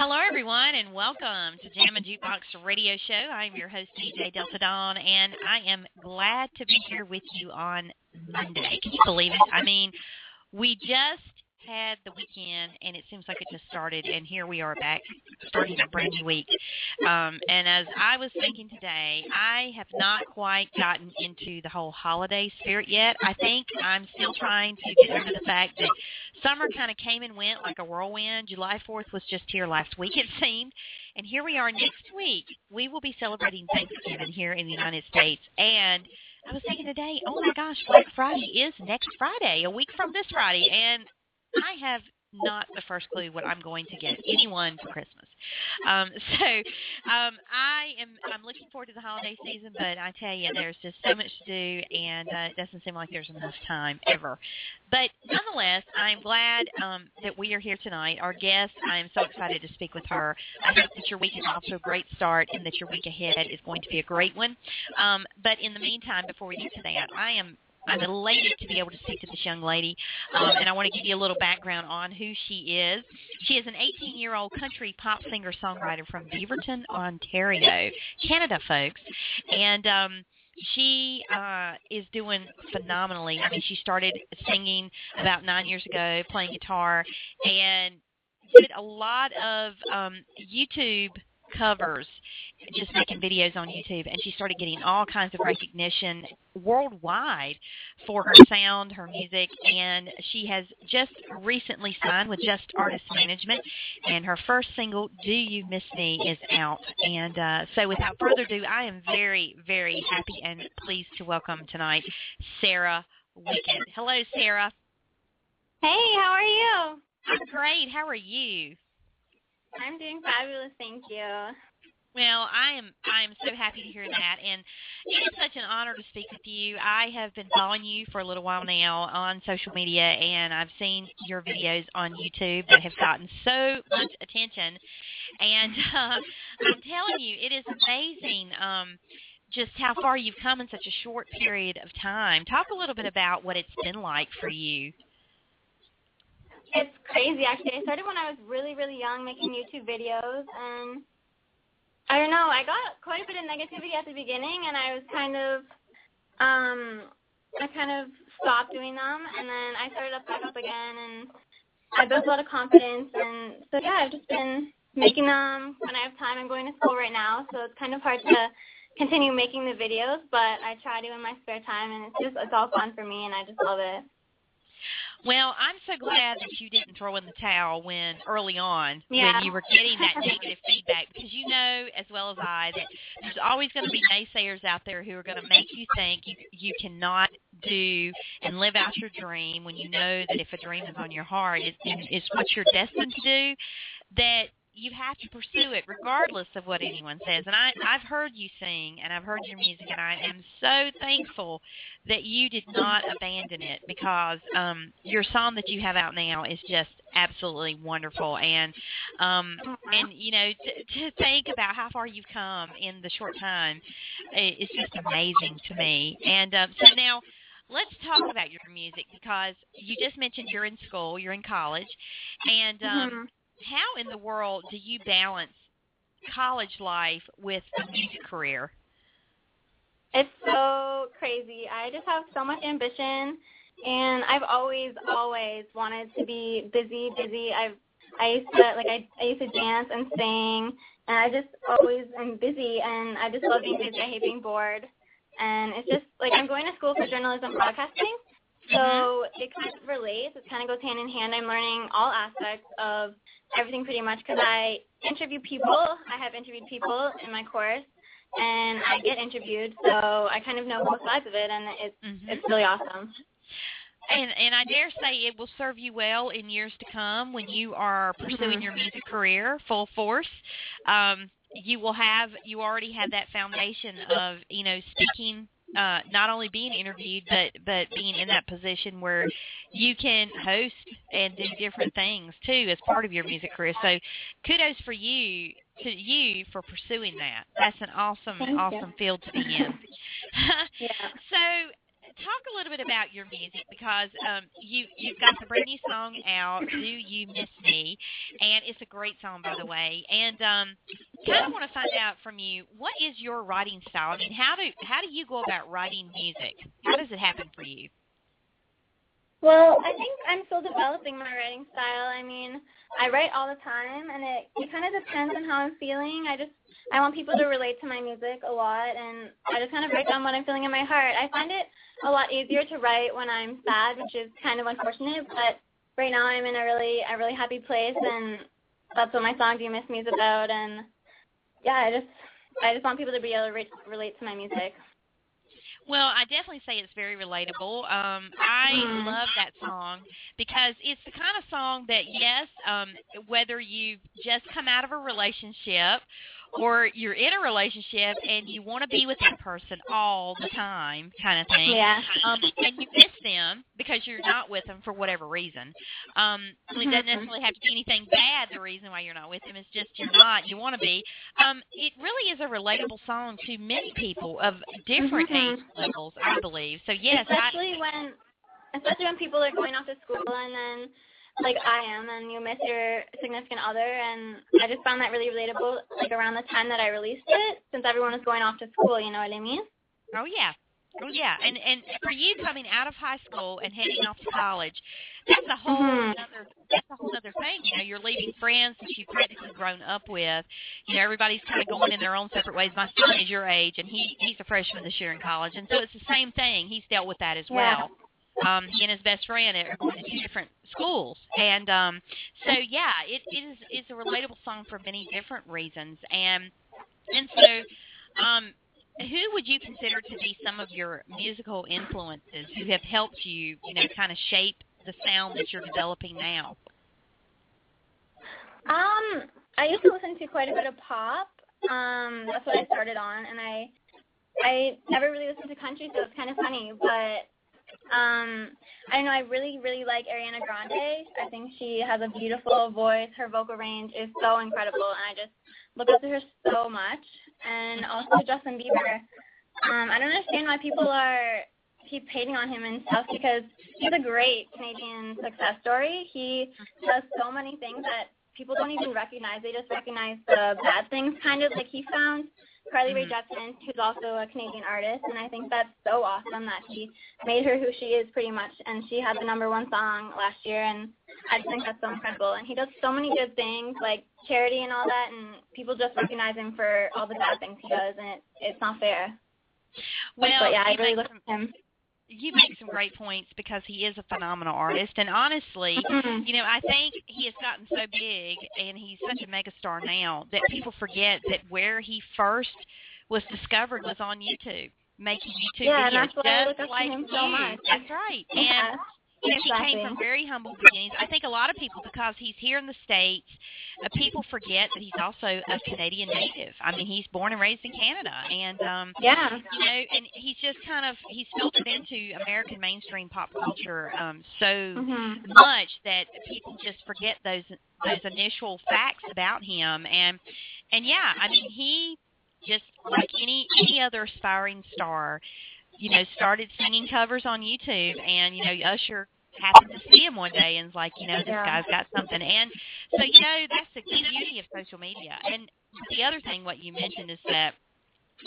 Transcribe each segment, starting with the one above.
Hello, everyone, and welcome to jammin-jukebox-radio-show. I'm your host, DJ Delta Dawn, and I am glad to be here with you on Monday. Can you believe it? I mean, we just had the weekend, and it seems like it just started, and here we are back starting a brand new week. And as I was thinking today, I have not quite gotten into the whole holiday spirit yet. I think I'm still trying to get over the fact that summer kind of came and went like a whirlwind. July 4th was just here last week, it seemed. And here we are next week. We will be celebrating Thanksgiving here in the United States. And I was thinking today, oh, my gosh, Black Friday is next Friday, a week from this Friday. And I have not the first clue what I'm going to get anyone for Christmas. I'm looking forward to the holiday season, but I tell you, there's just so much to do, and it doesn't seem like there's enough time ever. But nonetheless, I'm glad that we are here tonight. Our guest, I am so excited to speak with her. I hope that your week is off to a great start and that your week ahead is going to be a great one. But in the meantime, before we get to that, I'm elated to be able to speak to this young lady, and I want to give you a little background on who she is. She is an 18-year-old country pop singer-songwriter from Beaverton, Ontario, Canada, folks, and she is doing phenomenally. I mean, she started singing about 9 years ago, playing guitar, and did a lot of YouTube covers, just making videos on YouTube, and she started getting all kinds of recognition worldwide for her sound, her music, and she has just recently signed with Just Artist Management, and her first single, Do You Miss Me, is out. And so without further ado, I am very, very happy and pleased to welcome tonight Sarah Wickett. Hello, Sarah. Hey, how are you? I'm great. How are you? I'm doing fabulous, thank you. Well, I am so happy to hear that, and it is such an honor to speak with you. I have been following you for a little while now on social media, and I've seen your videos on YouTube that have gotten so much attention, and I'm telling you, it is amazing just how far you've come in such a short period of time. Talk a little bit about what it's been like for you. It's crazy, actually. I started when I was really, really young making YouTube videos, and I don't know, I got quite a bit of negativity at the beginning, and I was kind of stopped doing them, and then I started up back up again, and I built a lot of confidence, and so yeah, I've just been making them when I have time. I'm going to school right now, so it's kind of hard to continue making the videos, but I try to in my spare time, and it's all fun for me, and I just love it. Well, I'm so glad that you didn't throw in the towel early on when you were getting that negative feedback, because you know as well as I that there's always going to be naysayers out there who are going to make you think you cannot do and live out your dream when you know that if a dream is on your heart, it's what you're destined to do, that you have to pursue it regardless of what anyone says. And I've heard you sing, and I've heard your music, and I am so thankful that you did not abandon it, because your song that you have out now is just absolutely wonderful. And you know, to think about how far you've come in the short time, it's just amazing to me. And so now, let's talk about your music, because you just mentioned you're in school, you're in college, and how in the world do you balance college life with a music career? It's so crazy. I just have so much ambition, and I've always wanted to be busy. I used to dance and sing, and I just always am busy, and I just love being busy. I hate being bored, and it's just like I'm going to school for journalism broadcasting, so it kind of relates. It kind of goes hand in hand. I'm learning all aspects of everything pretty much, because I interview people. I have interviewed people in my course, and I get interviewed, so I kind of know both sides of it, and it's really awesome. And I dare say it will serve you well in years to come when you are pursuing your music career full force. You already have that foundation of, you know, speaking, not only being interviewed, but being in that position where you can host and do different things too as part of your music career. So kudos for you for pursuing that. That's an awesome field to be in. So talk a little bit about your music, because you've got the brand new song out, Do You Miss Me? And it's a great song, by the way. And kind of want to find out from you, what is your writing style? I mean, how do you go about writing music? How does it happen for you? Well, I think I'm still developing my writing style. I mean, I write all the time, and it kind of depends on how I'm feeling. I want people to relate to my music a lot, and I just kind of write down what I'm feeling in my heart. I find it a lot easier to write when I'm sad, which is kind of unfortunate, but right now I'm in a really happy place, and that's what my song Do You Miss Me is about. And yeah, I just want people to be able to relate to my music. Well, I definitely say it's very relatable. I love that song because it's the kind of song that, yes, whether you've just come out of a relationship or you're in a relationship and you want to be with that person all the time kind of thing, and you miss them because you're not with them for whatever reason. It doesn't necessarily have to be anything bad, the reason why you're not with them. It's just you're not. You want to be. It really is a relatable song to many people of different age levels, I believe. So, yes. Especially when people are going off to school and then, like I am, and you miss your significant other, and I just found that really relatable, like around the time that I released it, since everyone was going off to school, you know what I mean? Oh, yeah. And for you coming out of high school and heading off to college, that's a whole other thing. You know, you're leaving friends that you've practically grown up with. You know, everybody's kind of going in their own separate ways. My son is your age, and he's a freshman this year in college, and so it's the same thing. He's dealt with that as well. He and his best friend are going to 2 different schools. And so, yeah, it's a relatable song for many different reasons. And so who would you consider to be some of your musical influences who have helped you, you know, kind of shape the sound that you're developing now? I used to listen to quite a bit of pop. That's what I started on. And I never really listened to country, so it's kind of funny. But I don't know, I really like Ariana Grande. I think she has a beautiful voice. Her vocal range is so incredible, and I just look up to her so much. And also Justin Bieber. I don't understand why people keep hating on him and stuff, because he's a great Canadian success story. He does so many things that people don't even recognize. They just recognize the bad things, kind of, like he found Carly Rae Jepsen, who's also a Canadian artist, and I think that's so awesome that he made her who she is pretty much, and she had the #1 song last year, and I just think that's so incredible. And he does so many good things, like charity and all that, and people just recognize him for all the bad things he does, and it's not fair. Well, but yeah, I really look at him. You make some great points because he is a phenomenal artist. And honestly, you know, I think he has gotten so big and he's such a megastar now that people forget that where he first was discovered was on YouTube, making YouTube videos. And that's why I look up to him so much. That's right. Yeah. And you know, he came from very humble beginnings. I think a lot of people, because he's here in the States, people forget that he's also a Canadian native. I mean, he's born and raised in Canada. And, you know, and he's just he's filtered into American mainstream pop culture so much that people just forget those initial facts about him. And yeah, I mean, he just, like any other aspiring star, you know, started singing covers on YouTube, and, you know, Usher happened to see him one day and was like, you know, this guy's got something. And so, you know, that's the beauty of social media. And the other thing, what you mentioned, is that,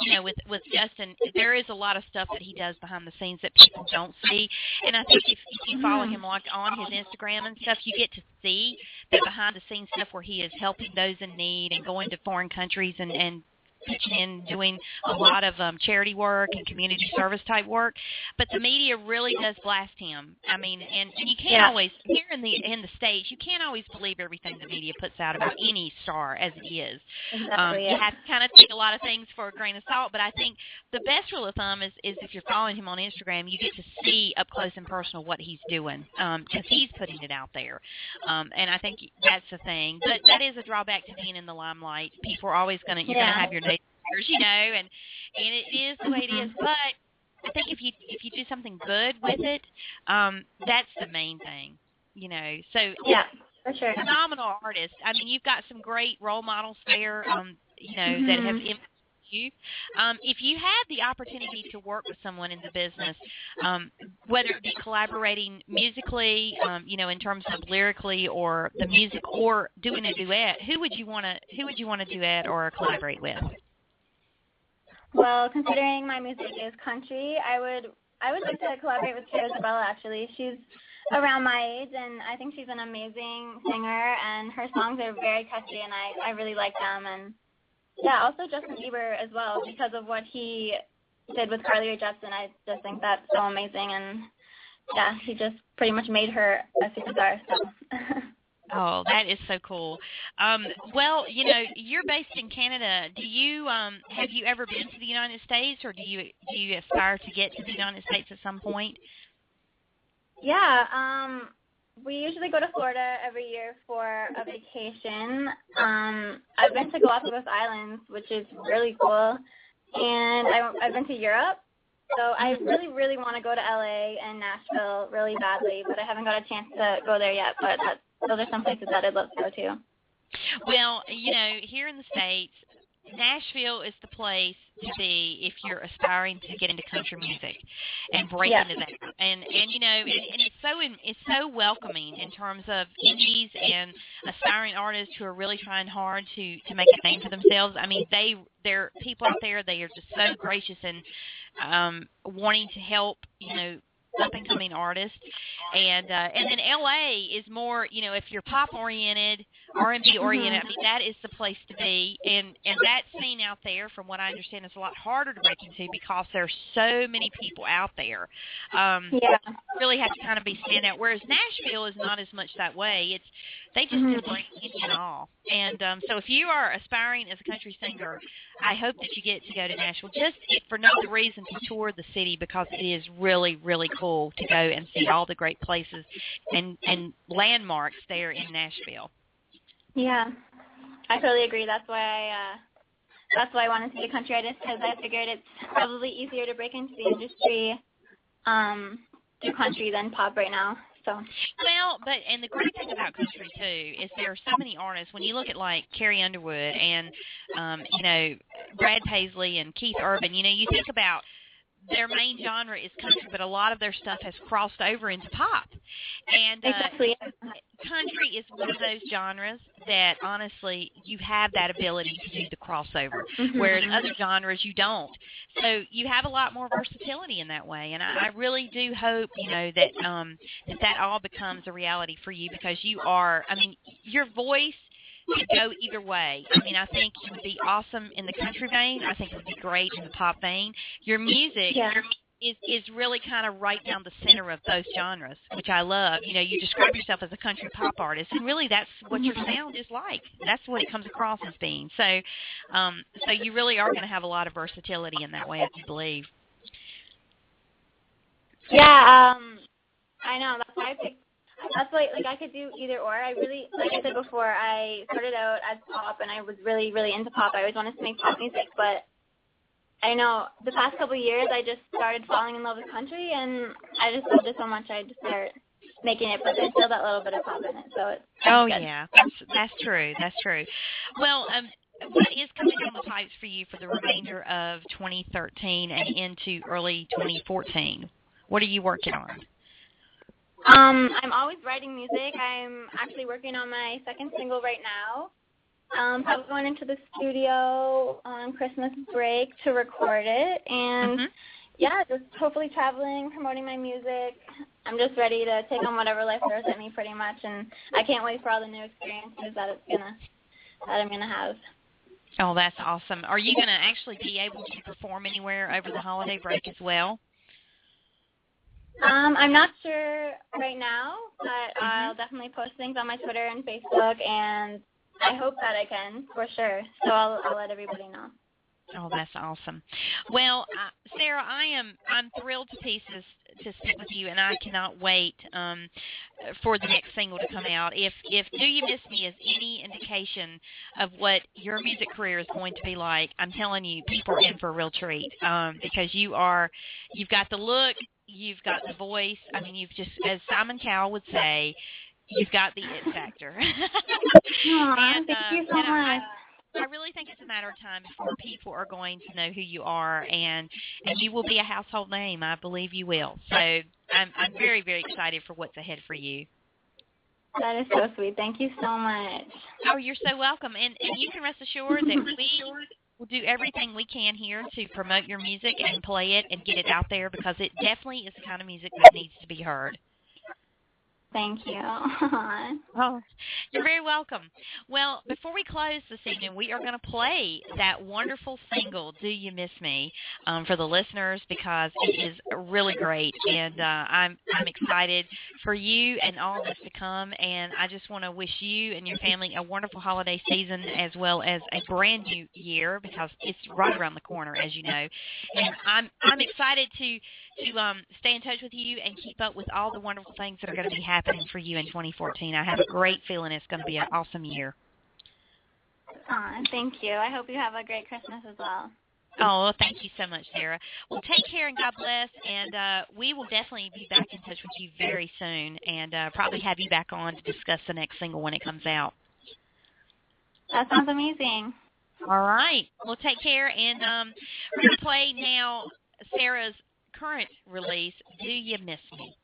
you know, with Justin, there is a lot of stuff that he does behind the scenes that people don't see. And I think if you follow him like on his Instagram and stuff, you get to see the behind the scenes stuff where he is helping those in need and going to foreign countries and pitching in, doing a lot of charity work and community service type work. But the media really does blast him. I mean, and you can't always, here in the States, you can't always believe everything the media puts out about any star as it is. Exactly, you have to kind of take a lot of things for a grain of salt. But I think the best rule of thumb is if you're following him on Instagram, you get to see up close and personal what he's doing, because he's putting it out there. And I think that's the thing. But that is a drawback to being in the limelight. People are always going to, you're going to have your name, you know, and it is the way it is. But I think if you do something good with it, that's the main thing, you know. So yeah, for sure. Phenomenal artist. I mean, you've got some great role models there, you know, that have influenced you. If you had the opportunity to work with someone in the business, whether it be collaborating musically, in terms of lyrically or the music, or doing a duet, who would you want to duet or collaborate with? Well, considering my music is country, I would like to collaborate with Sarah Wickett, actually. She's around my age, and I think she's an amazing singer, and her songs are very catchy, and I really like them. And, yeah, also Justin Bieber as well, because of what he did with Carly Rae Jepsen. I just think that's so amazing, and, yeah, he just pretty much made her a superstar. So. Oh, that is so cool. Well, you're based in Canada. Do you have you ever been to the United States, or do you aspire to get to the United States at some point? Yeah, we usually go to Florida every year for a vacation. I've been to Galapagos Islands, which is really cool, and I've been to Europe. So I really, really want to go to LA and Nashville really badly, but I haven't got a chance to go there yet. But those are some places that I'd love to go to. Well, here in the States, Nashville is the place to be if you're aspiring to get into country music and break into that. And it's so welcoming in terms of indies and aspiring artists who are really trying hard to make a name for themselves. I mean, they're people out there. They are just so gracious and wanting to help, up-and-coming artists. And then L.A. is more, if you're pop-oriented, R&B oriented, I mean, that is the place to be. And that scene out there, from what I understand, is a lot harder to break into because there's so many people out there. You really have to kind of be stand out. Whereas Nashville is not as much that way. They just embrace any and all. And so if you are aspiring as a country singer, I hope that you get to go to Nashville just for no other reason to tour the city, because it is really, really cool to go and see all the great places and landmarks there in Nashville. Yeah, I totally agree. That's why I wanted to be a country artist, because I figured it's probably easier to break into the industry through country than pop right now. So. Well, and the great thing about country too is there are so many artists. When you look at like Carrie Underwood and Brad Paisley and Keith Urban, you think about their main genre is country, but a lot of their stuff has crossed over into pop. And exactly. Country is one of those genres that, honestly, you have that ability to do the crossover, whereas other genres you don't. So you have a lot more versatility in that way, and I really do hope, that all becomes a reality for you, because your voice could go either way. I mean, I think it would be awesome in the country vein. I think it would be great in the pop vein. Your music is really kind of right down the center of both genres, which I love. You describe yourself as a country pop artist, and really that's what your sound is like. That's what it comes across as being. So you really are going to have a lot of versatility in that way, I do believe. Yeah, I know. That's why I picked. That's why, I could do either or. I really, like I said before, I started out as pop, and I was really, really into pop. I always wanted to make pop music, but I know the past couple of years I just started falling in love with country, and I just loved it so much I just started making it, but there's still that little bit of pop in it, so it's good. Yeah, that's true. That's true. Well, what is coming down the pipes for you for the remainder of 2013 and into early 2014? What are you working on? I'm always writing music. I'm actually working on my second single right now. Probably going into the studio on Christmas break to record it. And, just hopefully traveling, promoting my music. I'm just ready to take on whatever life throws at me pretty much. And I can't wait for all the new experiences that I'm going to have. Oh, that's awesome. Are you going to actually be able to perform anywhere over the holiday break as well? I'm not sure right now, but I'll definitely post things on my Twitter and Facebook, and I hope that I can, for sure. So I'll let everybody know. Oh, that's awesome. Well, Sarah, I'm thrilled to pieces to speak with you, and I cannot wait for the next single to come out. If Do You Miss Me is any indication of what your music career is going to be like, I'm telling you, people are in for a real treat, because you've got the look, you've got the voice. I mean, you've just, as Simon Cowell would say, you've got the it factor. Thank you so much. I really think it's a matter of time before people are going to know who you are, and you will be a household name. I believe you will. So I'm very, very excited for what's ahead for you. That is so sweet. Thank you so much. Oh, you're so welcome. And you can rest assured that we will do everything we can here to promote your music and play it and get it out there, because it definitely is the kind of music that needs to be heard. Thank you. Oh, you're very welcome. Well, before we close this evening, we are going to play that wonderful single, Do You Miss Me, for the listeners, because it is really great. And I'm excited for you and all this to come. And I just want to wish you and your family a wonderful holiday season, as well as a brand new year, because it's right around the corner, as you know. And I'm excited to stay in touch with you and keep up with all the wonderful things that are going to be happening for you in 2014. I have a great feeling it's going to be an awesome year. Thank you. I hope you have a great Christmas as well. Oh, thank you so much, Sarah. Well, take care and God bless, and we will definitely be back in touch with you very soon, and probably have you back on to discuss the next single when it comes out. That sounds amazing. All right. Well, take care, and we're going to play now Sarah's current release, Do You Miss Me?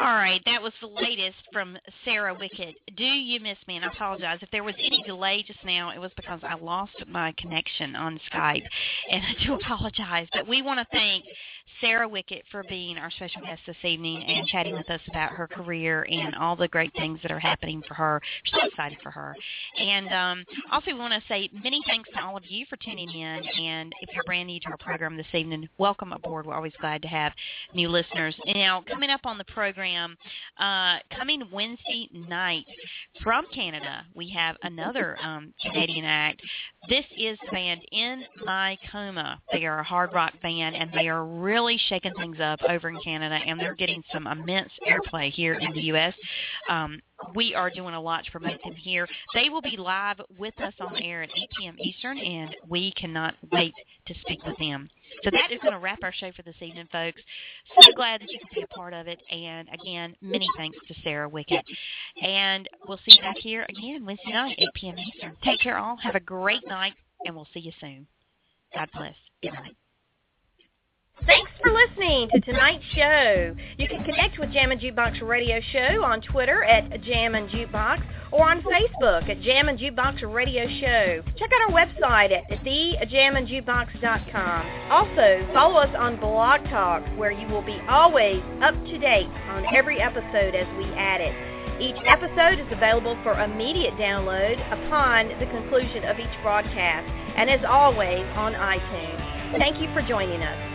All right, that was the latest from Sarah Wickett. Do you miss me? And I apologize. If there was any delay just now, it was because I lost my connection on Skype, and I do apologize. But we want to thank Sarah Wickett for being our special guest this evening and chatting with us about her career and all the great things that are happening for her. We're so excited for her. And also we want to say many thanks to all of you for tuning in. And if you're brand new to our program this evening, welcome aboard. We're always glad to have new listeners. And now, coming up on the program, coming Wednesday night from Canada, we have another Canadian act. This is the band In My Coma. They are a hard rock band, and they are really shaking things up over in Canada, and they're getting some immense airplay here in the U.S. We are doing a lot to promote them here. They will be live with us on the air at 8 p.m. Eastern, and we cannot wait to speak with them. So that is going to wrap our show for this evening, folks. So glad that you could be a part of it. And, again, many thanks to Sarah Wickett. And we'll see you back here again Wednesday night, 8 p.m. Eastern. Take care, all. Have a great night, and we'll see you soon. God bless. Good night. Thanks for listening to tonight's show. You can connect with Jammin' Radio Show on Twitter at Jammin' Jukebox or on Facebook at jammin-jukebox-radio show. Check out our website at thejammin-jukebox.com. Also, follow us on Blog Talk, where you will be always up to date on every episode as we add it. Each episode is available for immediate download upon the conclusion of each broadcast, and as always, on iTunes. Thank you for joining us.